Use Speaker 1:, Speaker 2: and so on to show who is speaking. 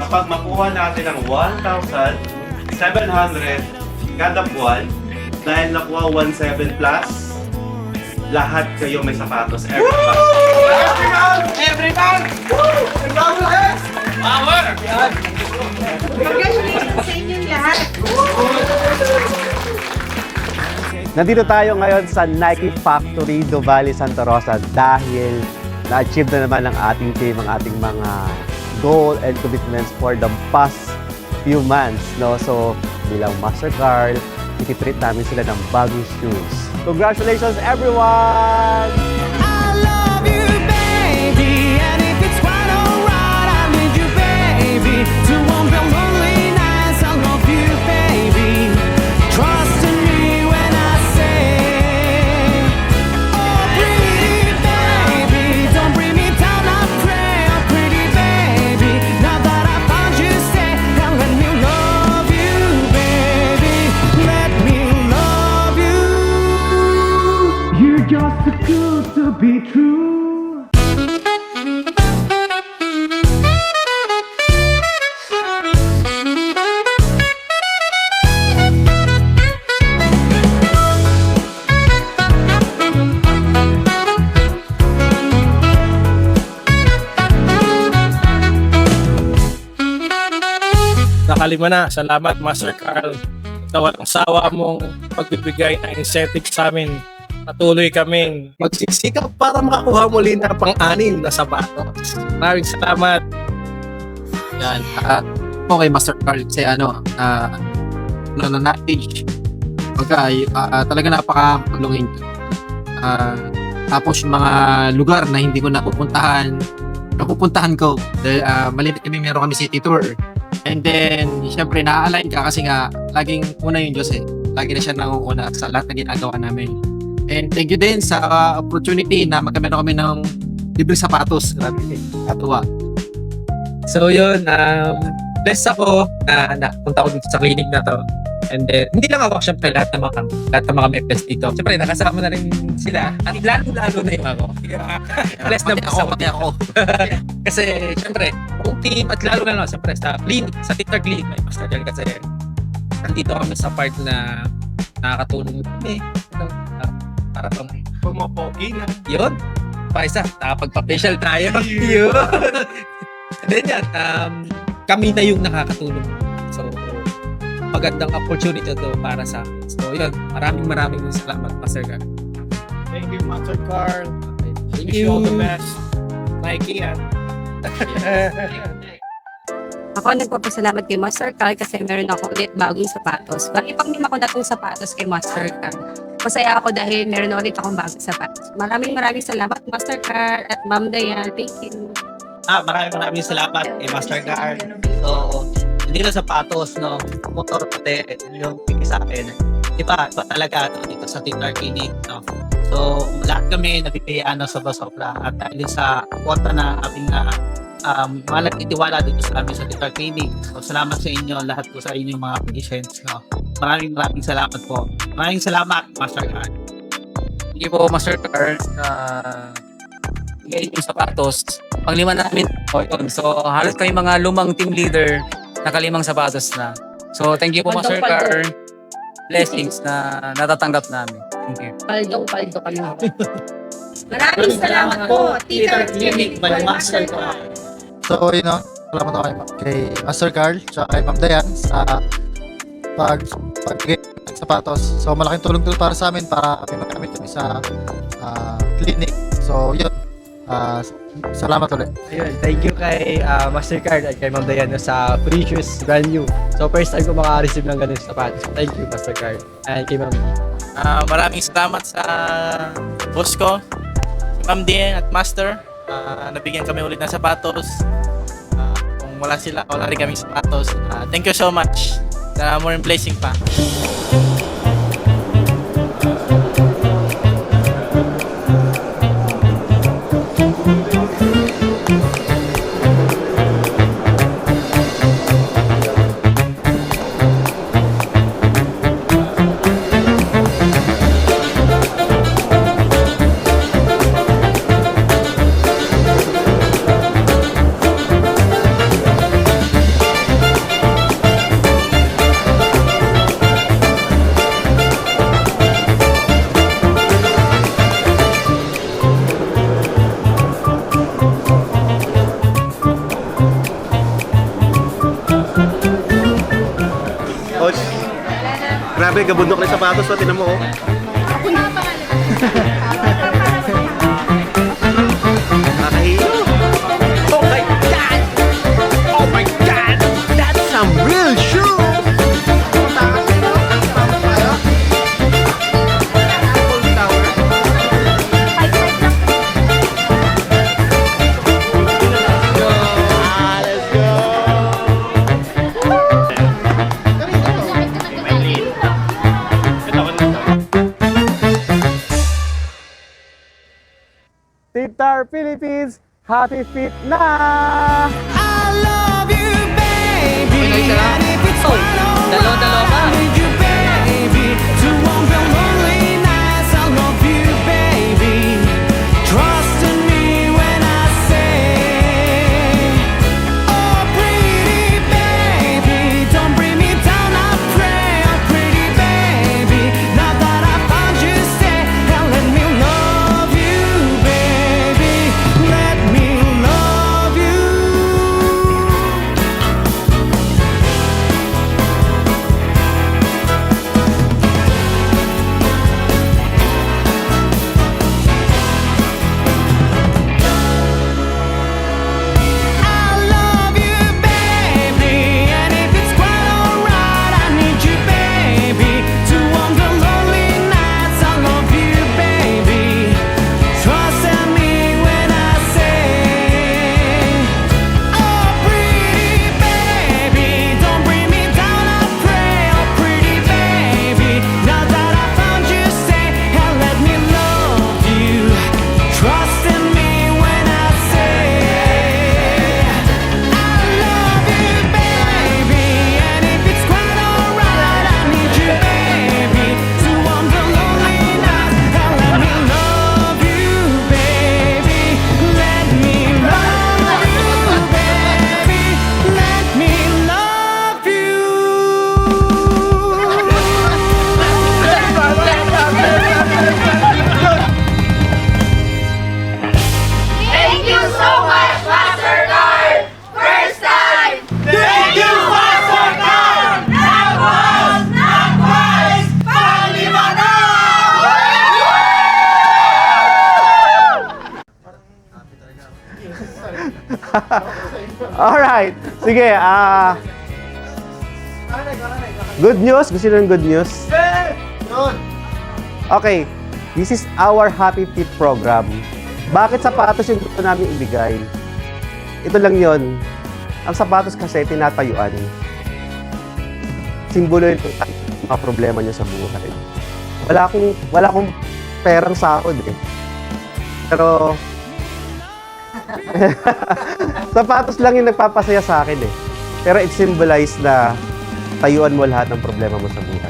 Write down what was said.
Speaker 1: kapag makuha natin ang 1,700 kada buwan, dahil nakuha 1,700 plus, lahat kayo may sapatos every month.
Speaker 2: Every month! Power!
Speaker 3: Congratulations sa inyong lahat.
Speaker 4: Nandito tayo ngayon sa Nike Factory, Duvali, Santa Rosa dahil na-achieve na naman ng ating team ang ating mga goal and commitments for the past few months. No? So, bilang Master Carl, ikitreat namin sila ng bagong shoes. Congratulations, everyone!
Speaker 5: I love you, baby, and if it's quite alright, I need you, baby, to warm the lonely nights. I love you, baby. Trust in me when I say, oh, pretty baby, don't bring me down. I pray, oh, pretty baby. Now that I found you, say, and let me love you, baby. Let me love you. You're just too good to be true.
Speaker 2: Nakalima na. Salamat, Master Carl. Sa walang sawa mong pagbibigay ng incentive sa amin. Patuloy kaming magsisikap para makakuha muli na pang-anim na sapatos. Maraming salamat.
Speaker 6: Yan. Okay, Master Carl, kasi na-knowledge. Talaga napaka-tulungin. Tapos yung mga lugar na hindi ko napupuntahan ko. Dahil malimit kami, meron kami city tour. And then, syempre, na-align ka kasi nga, laging una yung Diyos eh. Lagi na siya nangunguna sa lahat na ginagawa namin. And thank you din sa opportunity na magkameron kami ng libreng sapatos. Grabe, katuwa. So yun, blessed ako na napunta ko dito sa clinic na to. And then, hindi lang ako, syempre, lahat ng mga members dito. Syempre, nakasama na rin sila. At lalo na yung ako. Blessed na ako. Kasi, syempre, kung team at lalo na lang, syempre, sa clinic, sa Tinder Clinic, may Master Carl kasi nandito kami sa part na nakakatulong kami. Para pang
Speaker 1: Pumapogi na.
Speaker 2: yun. Pa isa, nakapagpa-facial tayo. Yun. And then yan, kami na yung nakakatulong. So, magandang opportunity to para sa akin. So, yun. Maraming salamat, Master Carl.
Speaker 1: Thank you, Master Carl.
Speaker 2: Thank
Speaker 1: Wish you all the
Speaker 2: you.
Speaker 1: best. Nike yan.
Speaker 3: Ako nagpapasalamat kay Master Carl kasi meron ako ulit bagong sapatos. Bakit pang lima ko na itong sapatos kay Master Carl? Masaya ako dahil meron ulit akong bagong sapatos. Maraming salamat, Master Carl at Ma'am Dayan. Thank you.
Speaker 7: Maraming salamat kay Master Carl. So, hindi lang sapatos, no, motor pati yung bigay sa akin. Iba talaga dito sa Tinder Clinic, no. So, lahat kami nabibigyan sobra-sobra at dahil sa kwota na aming mga nagtitiwala dito sa amin sa Tinder Clinic. So, salamat sa inyo, lahat po sa inyong mga patients, no. Maraming salamat po. Maraming salamat, Master Carl.
Speaker 6: Hindi po, Master Carl, ngayon yung sapatos. Panglima namin po yun. So, halos kami mga lumang team leader, nakalimang sapatos na. So, thank you po, Master Carl. Blessings na natatanggap namin. Thank you.
Speaker 3: Paldo kami. Maraming salamat po, Tinder Clinic by Master Carl.
Speaker 8: So, salamat ako kay Master Carl at kay Ma'am Dayan sa pagbigay ng sapatos. So, malaking tulong to para sa amin para magamit kami sa clinic. So, yun. Salamat ulit.
Speaker 4: Ayun, thank you kay Master Carl at kay Ma'am Dayan sa free shoes, brand new. So, first time ko maka-receive ng ganun sapatos. Thank you, Master Carl. And kay Ma'am.
Speaker 7: Maraming salamat sa boss ko, Ma'am Dien at Master. Nabigyan kami ulit ng sapatos. Kung wala sila, wala rin kaming sapatos. Thank you so much. More blessing pa.
Speaker 1: Grabe, gabundok na yung sapatos mo. Tinan mo, oh. Nakahiyo. Oh my God! Oh my God! That's some real shoe!
Speaker 4: Titar Philippines, happy fit na!
Speaker 5: I love you, baby. And if it's quite alright, I need you, baby. To warm the lonely nights, I love you, baby. Trust in me when I say, oh, pretty baby, don't bring me down, I pray. Oh, pretty baby, now that I found you, stay and let me love you, baby. Let me love you. I love you, baby, and if it's quite alright, I need you, baby, to warm the lonely nights. I love you, baby. Trust in me when I say, oh, pretty baby, don't bring me down, I pray. Oh, pretty baby, now that I found you, stay and let me love you. Trust in me when I say, I love you, baby, and if it's quite alright, I need you, baby, to warm the lonely nights and let me love you, baby. Let me love you, baby. Let me love
Speaker 9: Thank you so much, MasterCard! First time! Thank you, MasterCard! Not once, not twice, panglima na!
Speaker 4: Alright, sige, good news? Gusto nyo ng good news? Okay, this is our Happy Fit program. Bakit sapatos yung gusto namin ibigay? Ito lang yon. Ang sapatos kasi tinatayuan. Simbolo yun ng mga problema niya sa buhay. Wala akong perang sahod eh. Pero sapatos lang yung nagpapasaya sa akin eh. Pero it symbolize na tayuan mo lahat ng problema mo sa buhay.